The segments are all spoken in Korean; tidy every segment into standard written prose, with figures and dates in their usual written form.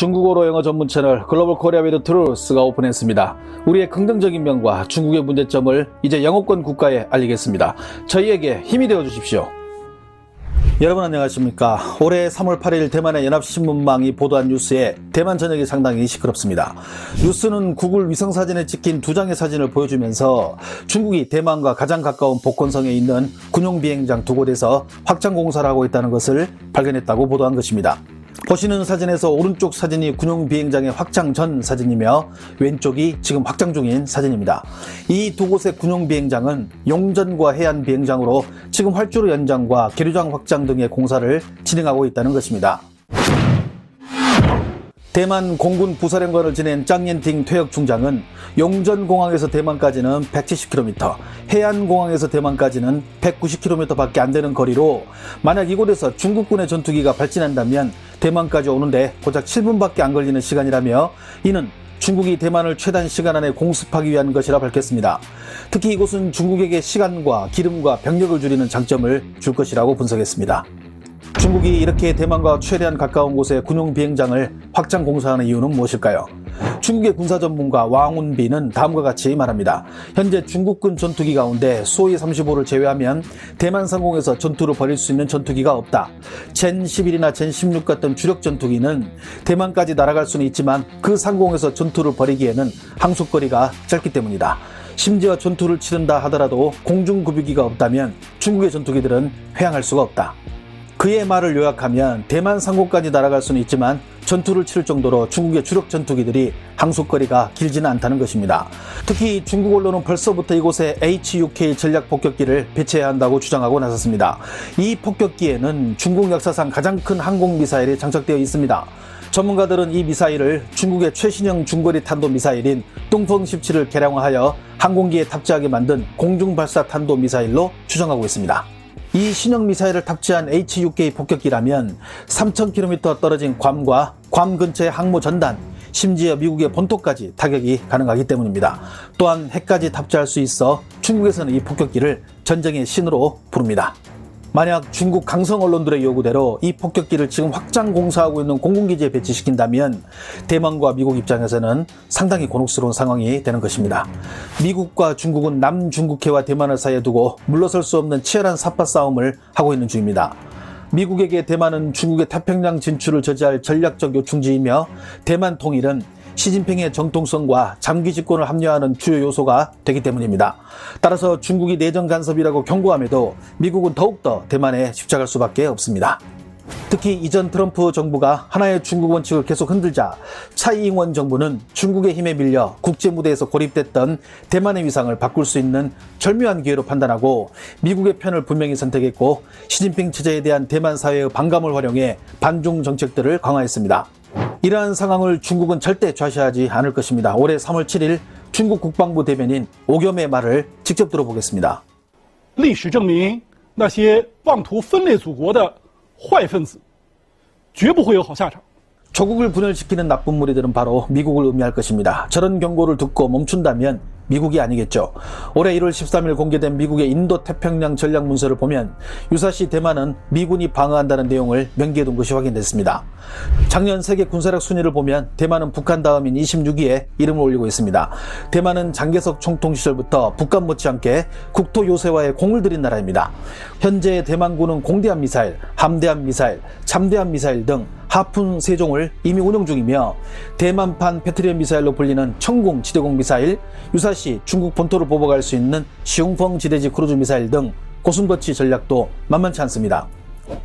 중국어로 영어 전문 채널 글로벌 코리아 위드 트루스가 오픈했습니다. 우리의 긍정적인 면과 중국의 문제점을 이제 영어권 국가에 알리겠습니다. 저희에게 힘이 되어 주십시오. 여러분 안녕하십니까. 올해 3월 8일 대만의 연합신문망이 보도한 뉴스에 대만 전역이 상당히 시끄럽습니다. 뉴스는 구글 위성사진에 찍힌 두 장의 사진을 보여주면서 중국이 대만과 가장 가까운 복건성에 있는 군용 비행장 두 곳에서 확장 공사를 하고 있다는 것을 발견했다고 보도한 것입니다. 보시는 사진에서 오른쪽 사진이 군용 비행장의 확장 전 사진이며 왼쪽이 지금 확장 중인 사진입니다. 이 두 곳의 군용 비행장은 용전과 해안 비행장으로 지금 활주로 연장과 계류장 확장 등의 공사를 진행하고 있다는 것입니다. 대만 공군 부사령관을 지낸 짱옌팅 퇴역 중장은 용전공항에서 대만까지는 170km, 해안공항에서 대만까지는 190km 밖에 안 되는 거리로 만약 이곳에서 중국군의 전투기가 발진한다면 대만까지 오는데 고작 7분밖에 안 걸리는 시간이라며 이는 중국이 대만을 최단 시간 안에 공습하기 위한 것이라 밝혔습니다. 특히 이곳은 중국에게 시간과 기름과 병력을 줄이는 장점을 줄 것이라고 분석했습니다. 중국이 이렇게 대만과 최대한 가까운 곳에 군용 비행장을 확장 공사하는 이유는 무엇일까요? 중국의 군사 전문가 왕운비는 다음과 같이 말합니다. 현재 중국군 전투기 가운데 수호이 35를 제외하면 대만 상공에서 전투를 벌일 수 있는 전투기가 없다. 젠 11이나 젠 16 같은 주력 전투기는 대만까지 날아갈 수는 있지만 그 상공에서 전투를 벌이기에는 항속거리가 짧기 때문이다. 심지어 전투를 치른다 하더라도 공중급유기가 없다면 중국의 전투기들은 회항할 수가 없다. 그의 말을 요약하면 대만 상공까지 날아갈 수는 있지만 전투를 치를 정도로 중국의 주력 전투기들이 항속거리가 길지는 않다는 것입니다. 특히 중국 언론은 벌써부터 이곳에 HUK 전략 폭격기를 배치해야 한다고 주장하고 나섰습니다. 이 폭격기에는 중국 역사상 가장 큰 항공미사일이 장착되어 있습니다. 전문가들은 이 미사일을 중국의 최신형 중거리 탄도 미사일인 뚱펑 17을 개량화하여 항공기에 탑재하게 만든 공중발사 탄도 미사일로 추정하고 있습니다. 이 신형 미사일을 탑재한 HUK 폭격기라면 3,000km 떨어진 괌과 괌 근처의 항모 전단, 심지어 미국의 본토까지 타격이 가능하기 때문입니다. 또한 핵까지 탑재할 수 있어 중국에서는 이 폭격기를 전쟁의 신으로 부릅니다. 만약 중국 강성 언론들의 요구대로 이 폭격기를 지금 확장 공사하고 있는 공군기지에 배치시킨다면 대만과 미국 입장에서는 상당히 곤혹스러운 상황이 되는 것입니다. 미국과 중국은 남중국해와 대만을 사이에 두고 물러설 수 없는 치열한 삿바 싸움을 하고 있는 중입니다. 미국에게 대만은 중국의 태평양 진출을 저지할 전략적 요충지이며 대만 통일은 시진핑의 정통성과 장기 집권을 합리화하는 주요 요소가 되기 때문입니다. 따라서 중국이 내정 간섭이라고 경고함에도 미국은 더욱더 대만에 집착할 수밖에 없습니다. 특히 이전 트럼프 정부가 하나의 중국 원칙을 계속 흔들자 차이잉원 정부는 중국의 힘에 밀려 국제 무대에서 고립됐던 대만의 위상을 바꿀 수 있는 절묘한 기회로 판단하고 미국의 편을 분명히 선택했고 시진핑 체제에 대한 대만 사회의 반감을 활용해 반중 정책들을 강화했습니다. 이러한 상황을 중국은 절대 좌시하지 않을 것입니다. 올해 3월 7일 중국 국방부 대변인 오겸의 말을 직접 들어보겠습니다. 历史证明那些妄图分裂祖国的坏分子绝不会有好下场。 조국을 분열시키는 나쁜 무리들은 바로 미국을 의미할 것입니다. 저런 경고를 듣고 멈춘다면 미국이 아니겠죠. 올해 1월 13일 공개된 미국의 인도태평양 전략 문서를 보면 유사시 대만은 미군이 방어한다는 내용을 명기해둔 것이 확인됐습니다. 작년 세계 군사력 순위를 보면 대만은 북한 다음인 26위에 이름을 올리고 있습니다. 대만은 장개석 총통 시절부터 북한 못지않게 국토 요새화에 공을 들인 나라입니다. 현재 대만군은 공대함 미사일, 함대함 미사일, 잠대함 미사일 등 하푼 3종을 이미 운용 중이며 대만판 패트리엇 미사일로 불리는 청공 지대공 미사일, 유사시 중국 본토를 보복할 수 있는 시웅펑 지대지 크루즈 미사일 등 고슴도치 전략도 만만치 않습니다.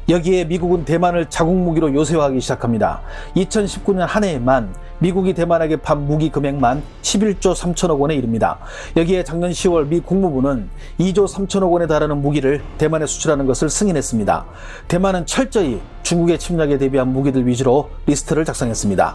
여기에 미국은 대만을 자국 무기로 요새화하기 시작합니다. 2019년 한 해에만 미국이 대만에게 판 무기 금액만 11조 3천억 원에 이릅니다. 여기에 작년 10월 미 국무부는 2조 3천억 원에 달하는 무기를 대만에 수출하는 것을 승인했습니다. 대만은 철저히 중국의 침략에 대비한 무기들 위주로 리스트를 작성했습니다.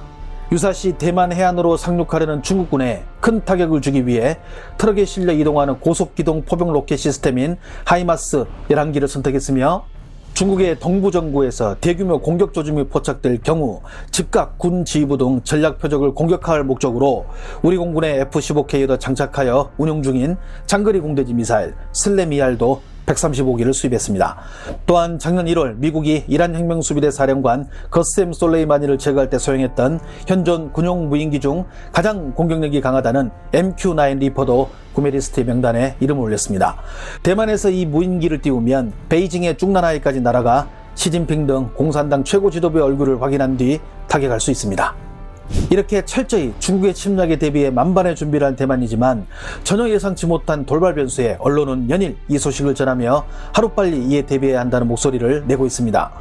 유사시 대만 해안으로 상륙하려는 중국군에 큰 타격을 주기 위해 트럭에 실려 이동하는 고속기동 포병 로켓 시스템인 하이마스 11기를 선택했으며 중국의 동부정부에서 대규모 공격 조짐이 포착될 경우 즉각 군 지휘부 등 전략 표적을 공격할 목적으로 우리 공군의 F-15K에도 장착하여 운용 중인 장거리 공대지 미사일 슬램 ER도 135기를 수입했습니다. 또한 작년 1월 미국이 이란 혁명수비대 사령관 거셈 솔레이마니를 제거할 때 소용했던 현존 군용 무인기 중 가장 공격력이 강하다는 MQ-9 리퍼도 구매 리스트의 명단에 이름을 올렸습니다. 대만에서 이 무인기를 띄우면 베이징의 중난하이까지 날아가 시진핑 등 공산당 최고 지도부의 얼굴을 확인한 뒤 타격할 수 있습니다. 이렇게 철저히 중국의 침략에 대비해 만반의 준비를 한 대만이지만 전혀 예상치 못한 돌발 변수에 언론은 연일 이 소식을 전하며 하루빨리 이에 대비해야 한다는 목소리를 내고 있습니다.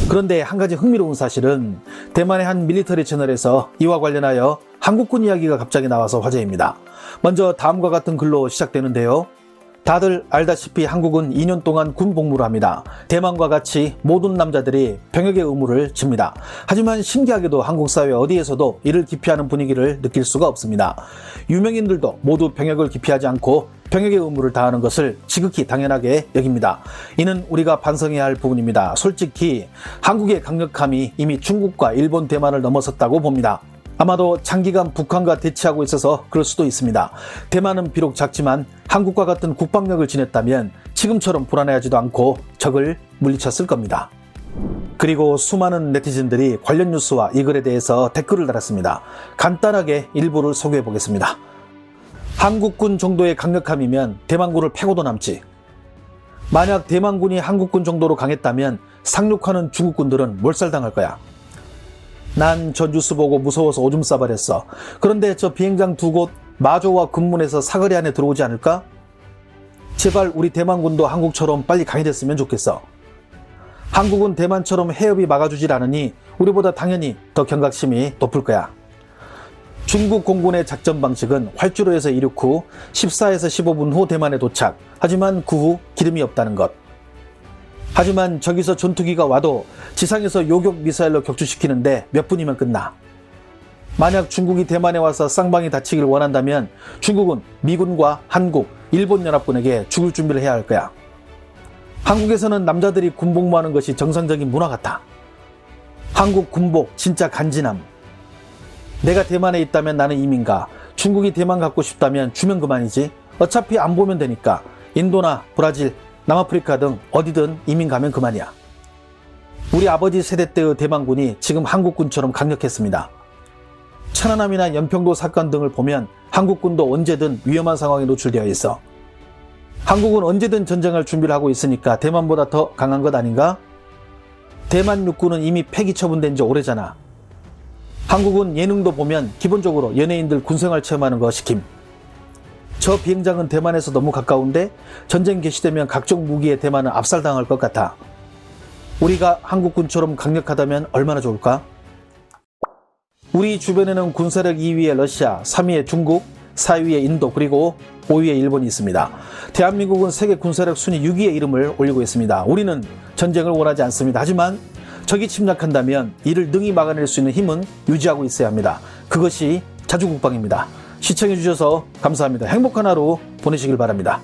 그런데 한 가지 흥미로운 사실은 대만의 한 밀리터리 채널에서 이와 관련하여 한국군 이야기가 갑자기 나와서 화제입니다. 먼저 다음과 같은 글로 시작되는데요. 다들 알다시피 한국은 2년 동안 군 복무를 합니다. 대만과 같이 모든 남자들이 병역의 의무를 집니다. 하지만 신기하게도 한국 사회 어디에서도 이를 기피하는 분위기를 느낄 수가 없습니다. 유명인들도 모두 병역을 기피하지 않고 병역의 의무를 다하는 것을 지극히 당연하게 여깁니다. 이는 우리가 반성해야 할 부분입니다. 솔직히 한국의 강력함이 이미 중국과 일본, 대만을 넘어섰다고 봅니다. 아마도 장기간 북한과 대치하고 있어서 그럴 수도 있습니다. 대만은 비록 작지만 한국과 같은 국방력을 지녔다면 지금처럼 불안해하지도 않고 적을 물리쳤을 겁니다. 그리고 수많은 네티즌들이 관련 뉴스와 이 글에 대해서 댓글을 달았습니다. 간단하게 일부를 소개해 보겠습니다. 한국군 정도의 강력함이면 대만군을 패고도 남지. 만약 대만군이 한국군 정도로 강했다면 상륙하는 중국군들은 몰살당할 거야. 난 저 뉴스 보고 무서워서 오줌 싸버렸어. 그런데 저 비행장 두 곳 마조와 금문에서 사거리 안에 들어오지 않을까? 제발 우리 대만군도 한국처럼 빨리 강해졌으면 좋겠어. 한국은 대만처럼 해협이 막아주질 않으니 우리보다 당연히 더 경각심이 높을 거야. 중국 공군의 작전 방식은 활주로에서 이륙 후 14에서 15분 후 대만에 도착. 하지만 그 후 기름이 없다는 것. 하지만 저기서 전투기가 와도 지상에서 요격 미사일로 격추시키는데 몇 분이면 끝나. 만약 중국이 대만에 와서 쌍방이 다치길 원한다면 중국은 미군과 한국, 일본 연합군에게 죽을 준비를 해야 할 거야. 한국에서는 남자들이 군복무하는 것이 정상적인 문화 같아. 한국 군복 진짜 간지남. 내가 대만에 있다면 나는 이민가. 중국이 대만 갖고 싶다면 주면 그만이지. 어차피 안 보면 되니까. 인도나 브라질, 남아프리카 등 어디든 이민 가면 그만이야. 우리 아버지 세대 때의 대만군이 지금 한국군처럼 강력했습니다. 천안함이나 연평도 사건 등을 보면 한국군도 언제든 위험한 상황에 노출되어 있어. 한국은 언제든 전쟁할 준비를 하고 있으니까 대만보다 더 강한 것 아닌가? 대만 육군은 이미 폐기 처분된 지 오래잖아. 한국은 예능도 보면 기본적으로 연예인들 군생활 체험하는 거 시킴. 저 비행장은 대만에서 너무 가까운데 전쟁 개시되면 각종 무기에 대만은 압살당할 것 같아. 우리가 한국군처럼 강력하다면 얼마나 좋을까? 우리 주변에는 군사력 2위의 러시아, 3위의 중국, 4위의 인도, 그리고 5위의 일본이 있습니다. 대한민국은 세계 군사력 순위 6위의 이름을 올리고 있습니다. 우리는 전쟁을 원하지 않습니다. 하지만 적이 침략한다면 이를 능히 막아낼 수 있는 힘은 유지하고 있어야 합니다. 그것이 자주국방입니다. 시청해주셔서 감사합니다. 행복한 하루 보내시길 바랍니다.